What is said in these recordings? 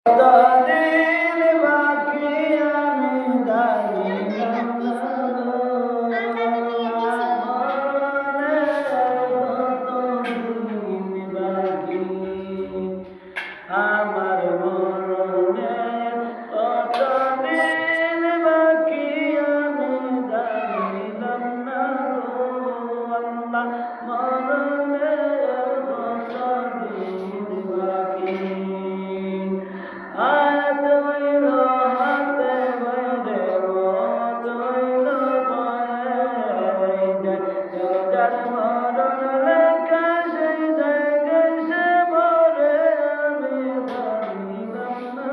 কতদিন বাকি আমি জানিলাম না কতদিন বাকি আমার মরণে কতদিন বাকি আমি জানিলাম না আল্লাহ মরণে কতদিন বাকি আয়াত হইল হাতে বাইরে মত হইল পায়ে যার মরণ লেখা সেই জায়গায় সে মরে আমি জানিলাম না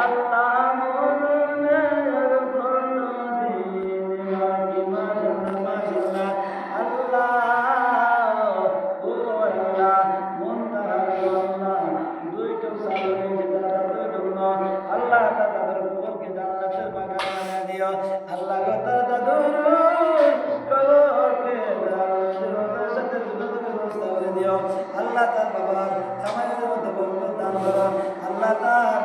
আল্লাহ মরণের কতদিন বাকি মাশাআল্লাহ আল্লাহ ও আল্লাহ মন আল্লাহ দুইটো আল্লাহ তাদের কবরকে জান্নাতের বাগান বানিয়ে দিও আল্লাহ তার দাদুর কবরকে জান্নাতের সাথে যোগাযোগের ব্যবস্থা করে দিও আল্লাহ তার বাবার কামাইয়ের মধ্যে বরকত দান করো আল্লাহ তার